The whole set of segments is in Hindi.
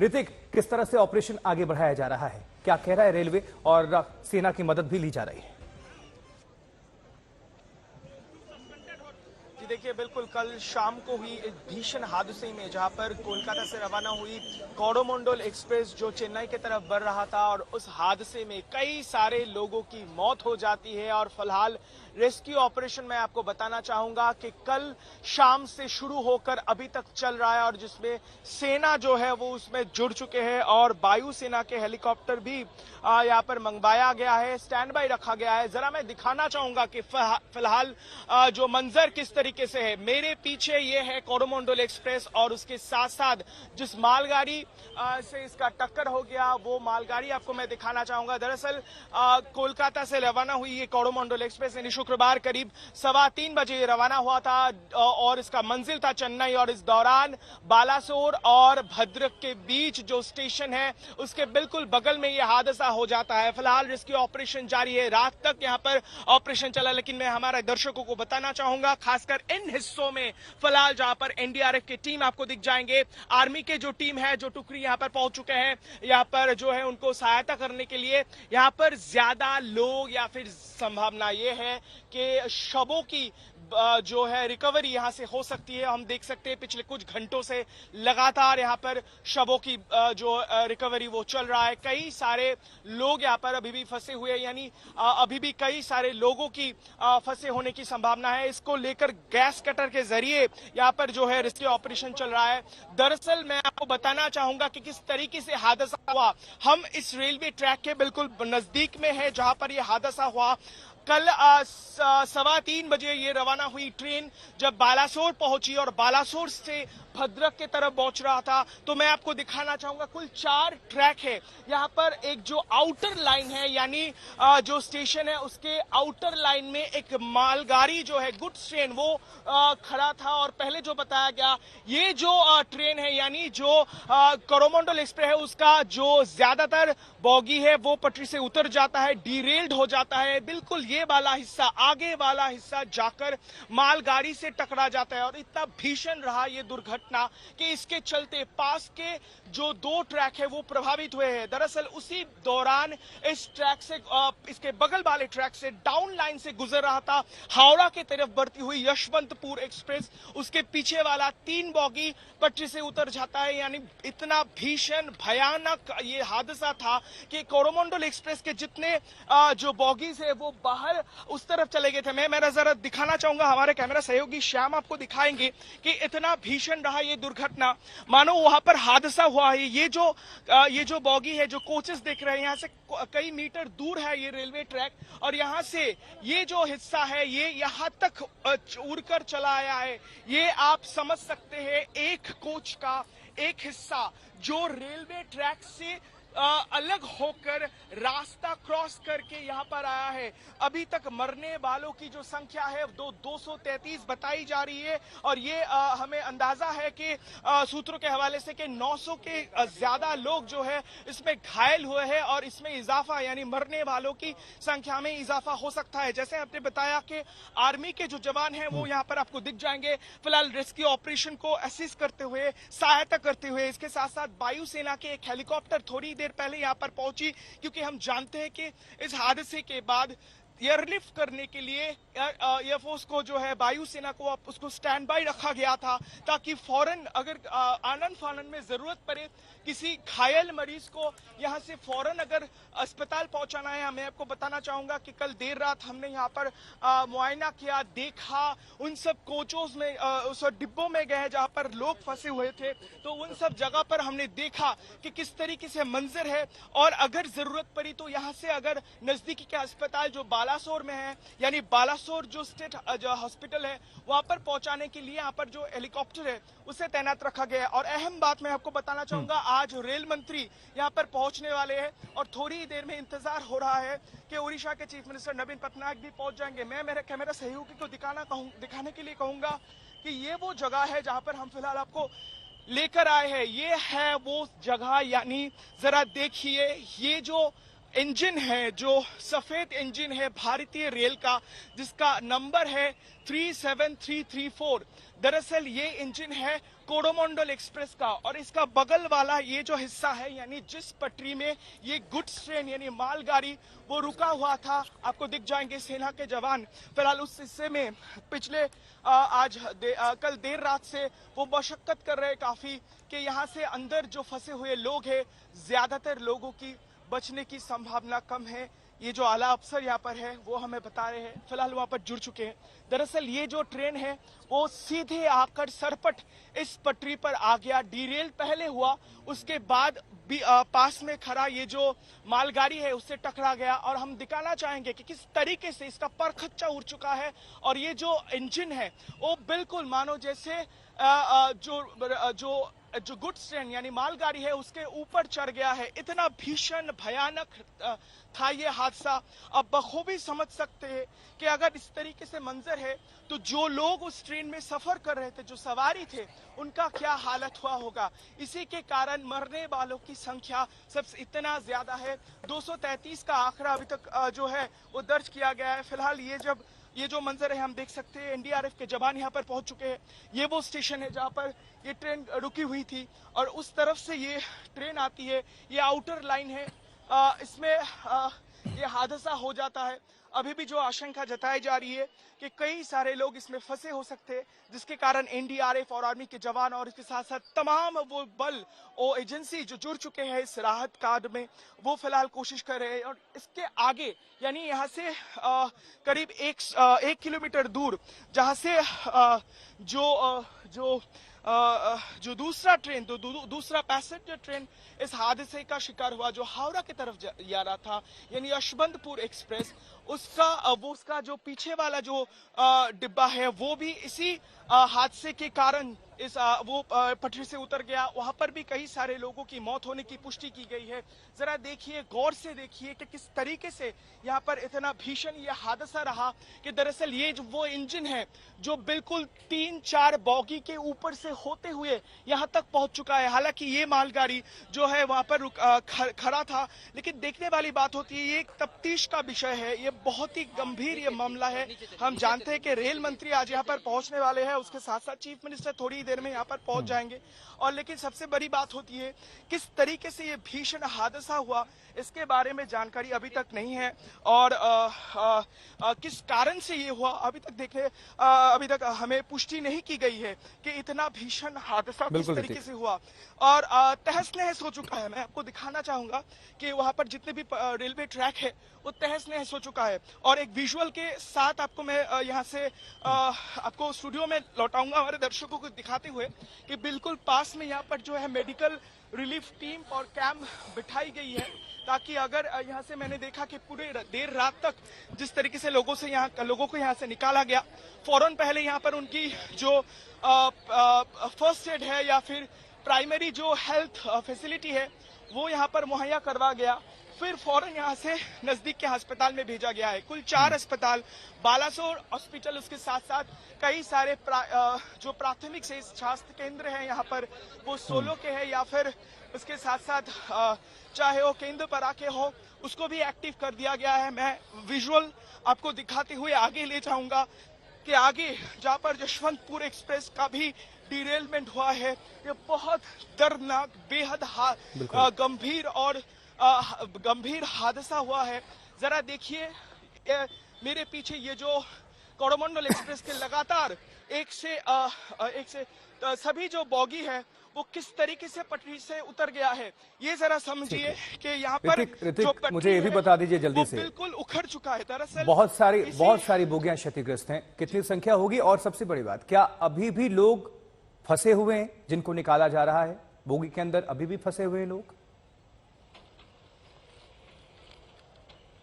ऋतिक, किस तरह से ऑपरेशन आगे बढ़ाया जा रहा है, क्या कह रहा है रेलवे और सेना की मदद भी ली जा रही है? देखिए, बिल्कुल कल शाम को हुई एक भीषण हादसे में जहां पर कोलकाता से रवाना हुई कोरोमंडल एक्सप्रेस जो चेन्नई की तरफ बढ़ रहा था और उस हादसे में कई सारे लोगों की मौत हो जाती है। और फिलहाल रेस्क्यू ऑपरेशन मैं आपको बताना चाहूंगा कि कल शाम से शुरू होकर अभी तक चल रहा है और जिसमें सेना जो है वो उसमें जुड़ चुके हैं और वायुसेना के हेलीकॉप्टर भी यहाँ पर मंगवाया गया है, स्टैंड बाय रखा गया है। जरा मैं दिखाना चाहूंगा कि फिलहाल जो मंजर किस तरीके से है। मेरे पीछे ये है कोरोमंडल एक्सप्रेस और उसके साथ साथ जिस मालगाड़ी से इसका टक्कर हो गया वो मालगाड़ी आपको मैं दिखाना चाहूंगा। दरअसल कोलकाता से रवाना हुई ये कोरोमंडल एक्सप्रेस यानी शुक्रवार करीब 3:15 बजे रवाना हुआ था और इसका मंजिल था चेन्नई और इस दौरान बालासोर और भद्रक के बीच जो स्टेशन है उसके बिल्कुल बगल में यह हादसा हो जाता है। फिलहाल रेस्क्यू ऑपरेशन जारी है, रात तक यहाँ पर ऑपरेशन चला, लेकिन मैं हमारे दर्शकों को बताना चाहूंगा खासकर इन हिस्सों में फिलहाल जहां पर एनडीआरएफ की टीम आपको दिख जाएंगे, आर्मी के जो टीम है, जो टुकड़ी यहाँ पर पहुंच चुके हैं यहाँ पर जो है उनको सहायता करने के लिए। यहाँ पर ज्यादा लोग या फिर संभावना ये है कि शवों की जो है रिकवरी यहां से हो सकती है। हम देख सकते हैं पिछले कुछ घंटों से लगातार यहां पर शवों की जो रिकवरी वो चल रहा है। कई सारे लोग यहां पर अभी भी फंसे हुए हैं, यानी अभी भी कई सारे लोगों की फंसे होने की संभावना है। इसको लेकर गैस कटर के जरिए यहां पर जो है रेस्क्यू ऑपरेशन चल रहा है। दरअसल मैं आपको बताना चाहूंगा कि किस तरीके से हादसा हुआ। हम इस रेलवे ट्रैक के बिल्कुल नजदीक में है जहां पर यह हादसा हुआ। कल 3:15 बजे ये रवाना हुई ट्रेन जब बालासोर पहुंची और बालासोर से भद्रक के तरफ पहुंच रहा था तो मैं आपको दिखाना चाहूंगा कुल 4 ट्रैक है। यहाँ पर एक जो आउटर लाइन है यानी जो स्टेशन है उसके आउटर लाइन में एक मालगाड़ी जो है गुड्स ट्रेन वो खड़ा था और पहले जो बताया गया ये जो ट्रेन है यानी जो कोरोमंडल एक्सप्रेस है उसका जो ज्यादातर बॉगी है वो पटरी से उतर जाता है, डीरेल्ड हो जाता है। बिल्कुल ये वाला हिस्सा, आगे वाला हिस्सा जाकर मालगाड़ी से टकरा जाता है और इतना भीषण रहा ये दुर्घटना कि इसके चलते पास के जो 2 ट्रैक है वो प्रभावित हुए हैं। दरअसल उसी दौरान इस ट्रैक से इसके बगल वाले ट्रैक से डाउन लाइन से गुजर रहा था हावड़ा की तरफ बढ़ती हुई यशवंतपुर एक्सप्रेस, उसके पीछे वाला 3 बॉगी पटरी से उतर जाता है। यानी इतना भीषण भयानक ये हादसा था कि कोरोमंडल एक्सप्रेस के जितने जो बॉगीज है वो बाहर उस तरफ चले गए थे। मैं जरा दिखाना चाहूंगा, हमारे कैमरा सहयोगी श्याम आपको दिखाएंगे कि इतना भीषण रहा ये दुर्घटना, मानो वहां पर हादसा हुआ है। ये जो बॉगी है, जो कोचेस देख रहे हैं, यहाँ से कई मीटर दूर है ये रेलवे ट्रैक और यहाँ से ये जो हिस्सा है ये यहाँ तक उड़कर चला आया है। ये आप समझ सकते हैं एक कोच का एक हिस्सा जो रेलवे ट्रैक से अलग होकर रास्ता क्रॉस करके यहाँ पर आया है। अभी तक मरने वालों की जो संख्या है 233 बताई जा रही है और ये हमें अंदाजा है कि सूत्रों के हवाले से कि 900 के ज्यादा लोग जो है इसमें घायल हुए हैं और इसमें इजाफा यानी मरने वालों की संख्या में इजाफा हो सकता है। जैसे आपने बताया कि आर्मी के जो जवान हैं वो यहाँ पर आपको दिख जाएंगे फिलहाल रेस्क्यू ऑपरेशन को असिस्ट करते हुए, सहायता करते हुए। इसके साथ साथ वायुसेना के एक हेलीकॉप्टर थोड़ी देर पहले यहां पर पहुंची क्योंकि हम जानते हैं कि इस हादसे के बाद एयरलिफ्ट करने के लिए एयरफोर्स को जो है वायुसेना को उसको स्टैंड बाय रखा गया था ताकि फौरन अगर आनन फानन में जरूरत पड़े किसी घायल मरीज को यहां से फौरन अगर अस्पताल पहुंचाना है। मैं आपको बताना चाहूंगा कि कल देर रात हमने यहां पर मुआयना किया, देखा, उन सब कोचों में उस डिब्बों में गए जहां पर लोग फंसे हुए थे तो उन सब जगह पर हमने देखा कि किस तरीके से मंजर है और अगर जरूरत पड़ी तो यहां से अगर नजदीकी के अस्पताल जो बालासोर में है यानी बालासोर जो स्टेट जो हॉस्पिटल है वहां पर पहुंचाने के लिए यहाँ पर जो हेलीकॉप्टर है उसे तैनात रखा गया है। और अहम बात मैं आपको बताना चाहूंगा, आज रेल मंत्री यहाँ पर पहुंचने वाले हैं और थोड़ी ही देर में इंतजार हो रहा है कि उड़ीसा के चीफ मिनिस्टर नवीन पटनायक भी पहुंच जाएंगे। मैं मेरे कैमरा सहयोगी को दिखाने के लिए कहूंगा कि ये वो जगह है जहां पर हम फिलहाल आपको लेकर आए हैं। ये है वो जगह, यानी जरा देखिए ये जो इंजन है, जो सफेद इंजन है भारतीय रेल का जिसका नंबर है 37334। दरअसल ये इंजन है कोरोमंडल एक्सप्रेस का और इसका बगल वाला ये जो हिस्सा है यानी जिस पटरी में ये गुड्स ट्रेन यानी मालगाड़ी वो रुका हुआ था, आपको दिख जाएंगे सेना के जवान। फिलहाल उस हिस्से में पिछले कल देर रात से वो मशक्कत कर रहे काफी कि यहाँ से अंदर जो फंसे हुए लोग हैं, ज्यादातर लोगों की बचने की संभावना कम है। ये जो आला अफसर यहाँ पर है वो हमें बता रहे हैं, फिलहाल वहां पर जुड़ चुके हैं। दरअसल ये जो ट्रेन है वो सीधे आकर सरपट इस पटरी पर आ गया, डीरेल पहले हुआ, उसके बाद भी पास में खड़ा ये जो मालगाड़ी है उससे टकरा गया। और हम दिखाना चाहेंगे कि किस तरीके से इसका परखच्चा उड़ चुका है और ये जो इंजन है वो बिल्कुल मानो जैसे जो गुड्स ट्रेन यानी मालगाड़ी है उसके ऊपर चढ़ गया है। इतना भीषण भयानक था ये हादसा। अब बखूबी समझ सकते हैं कि अगर इस तरीके से मंजर है तो जो लोग उस ट्रेन में सफर कर रहे थे, जो सवारी थे, उनका क्या हालत हुआ होगा। इसी के कारण मरने वालों की संख्या सबसे इतना ज्यादा है। 233 का आंकड़ा अभी तक जो है वो दर्ज किया गया है। फिलहाल ये जो मंजर है हम देख सकते हैं, एनडीआरएफ के जवान यहाँ पर पहुंच चुके हैं। ये वो स्टेशन है जहाँ पर ये ट्रेन रुकी हुई थी और उस तरफ से ये ट्रेन आती है। ये आउटर लाइन है, इसमें ये हादसा हो जाता है। अभी भी जो आशंका जताई जा रही है कि कई सारे लोग इसमें फंसे हो सकते हैं, जिसके कारण एनडीआरएफ और आर्मी के जवान और इसके साथ साथ तमाम वो बल और एजेंसी जो जुड़ चुके हैं इस राहत कार्य में, वो फिलहाल कोशिश कर रहे हैं। और इसके आगे यानी यहाँ से करीब एक किलोमीटर दूर जहाँ से जो दूसरा ट्रेन दूसरा पैसेंजर ट्रेन इस हादसे का शिकार हुआ, जो हावड़ा की तरफ जा रहा था यानी यशवंतपुर एक्सप्रेस, उसका जो पीछे वाला जो डिब्बा है वो भी इसी हादसे के कारण वो पटरी से उतर गया। वहां पर भी कई सारे लोगों की मौत होने की पुष्टि की गई है। जरा देखिए, गौर से देखिए कि किस तरीके से यहाँ पर इतना भीषण ये हादसा रहा कि दरअसल ये जो वो इंजन है जो बिल्कुल 3-4 बॉगी के ऊपर से होते हुए यहाँ तक पहुंच चुका है। हालांकि ये मालगाड़ी जो है वहां पर खड़ा था, लेकिन देखने वाली बात होती है, ये एक तफ्तीश का विषय है, ये बहुत ही गंभीर ये मामला है। हम जानते हैं कि रेल मंत्री आज यहाँ पर पहुंचने वाले हैं, उसके साथ साथ चीफ मिनिस्टर थोड़ी देर में यहाँ पर पहुंच जाएंगे। और लेकिन सबसे बड़ी बात होती है किस तरीके से ये भीषण हादसा हुआ, इसके बारे में जानकारी अभी तक नहीं है। और किस कारण से ये हुआ अभी तक हमें पुष्टि नहीं की गई है कि इतना भीषण हादसा किस तरीके से हुआ। और तहस नहस हो चुका है। मैं आपको दिखाना चाहूंगा कि वहां पर जितने भी रेलवे ट्रैक है वो तहस नहस हो चुका है। और एक विजुअल के साथ आपको मैं यहाँ से आपको स्टूडियो में लौटाऊंगा हमारे दर्शकों को दिखाते हुए कि बिल्कुल पास में यहाँ पर जो है मेडिकल रिलीफ टीम और कैंप बिठाई गई है, ताकि अगर यहाँ से मैंने देखा कि पूरे देर रात तक जिस तरीके से लोगों को यहाँ से निकाला गया, फौरन पहले यहाँ पर उनकी जो फर्स्ट एड है या फिर प्राइमरी जो हेल्थ फैसिलिटी है वो यहाँ पर मुहैया करवा गया, फिर फौरन यहाँ से नजदीक के अस्पताल में भेजा गया है। कुल 4 अस्पताल, बालासोर हॉस्पिटल, उसके साथ साथ कई सारे जो प्राथमिक से स्वास्थ्य केंद्र है यहाँ पर वो 16 के हैं, या फिर उसके साथ साथ चाहे वो केंद्र पर आके हो उसको भी एक्टिव कर दिया गया है। मैं विजुअल आपको दिखाते हुए आगे ले जाऊंगा कि आगे जहाँ पर यशवंतपुर एक्सप्रेस का भी डिरेलमेंट हुआ है, ये बहुत दर्दनाक, बेहद गंभीर हादसा हुआ है। जरा देखिए मेरे पीछे ये जो कोरोमंडल एक्सप्रेस के लगातार एक से सभी जो बॉगी है वो किस तरीके से पटरी से उतर गया है, ये जरा समझिए कि यहाँ पर जो मुझे ये भी बता दीजिए जल्दी से, बिल्कुल उखड़ चुका है। दरअसल बहुत सारी बोगियां क्षतिग्रस्त हैं, कितनी संख्या होगी? और सबसे बड़ी बात, क्या अभी भी लोग फंसे हुए हैं जिनको निकाला जा रहा है? बोगी के अंदर अभी भी फंसे हुए हैं लोग?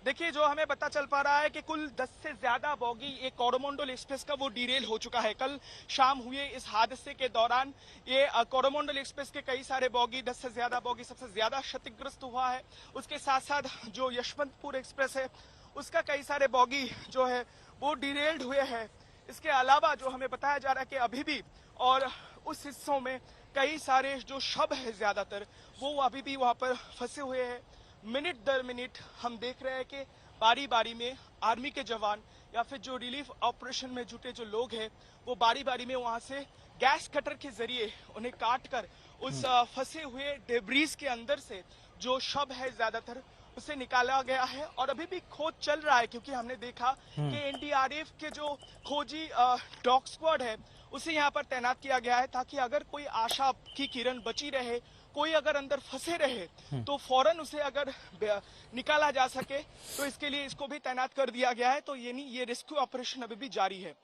देखिए, जो हमें पता चल पा रहा है कि कुल 10 से ज्यादा बॉगी एक कोरोमंडल एक्सप्रेस का वो डिरेल हो चुका है। कल शाम हुए इस हादसे के दौरान ये कोरोमंडल एक्सप्रेस के कई सारे बॉगी, 10 से ज्यादा बॉगी सबसे ज्यादा क्षतिग्रस्त हुआ है। उसके साथ साथ जो यशवंतपुर एक्सप्रेस है उसका कई सारे बॉगी जो है वो डिरेल्ड हुए हैं। इसके अलावा जो हमें बताया जा रहा है कि अभी भी और उस हिस्सों में कई सारे जो शव है ज्यादातर वो अभी भी वहां पर फंसे हुए हैं। मिनट दर मिनट हम देख रहे हैं कि बारी बारी में आर्मी के जवान या फिर जो रिलीफ ऑपरेशन में जुटे जो लोग हैं वो बारी बारी में वहां से गैस कटर के जरिए उन्हें काट कर उस फंसे हुए डेब्रीज के अंदर से जो शव है ज्यादातर उसे निकाला गया है। और अभी भी खोज चल रहा है, क्योंकि हमने देखा कि एनडीआरएफ के जो खोजी डॉग स्क्वाड है उसे यहाँ पर तैनात किया गया है, ताकि अगर कोई आशा की किरण बची रहे, कोई अगर अंदर फंसे रहे तो फौरन उसे अगर निकाला जा सके। तो इसके लिए इसको भी तैनात कर दिया गया है। तो ये रेस्क्यू ऑपरेशन अभी भी जारी है।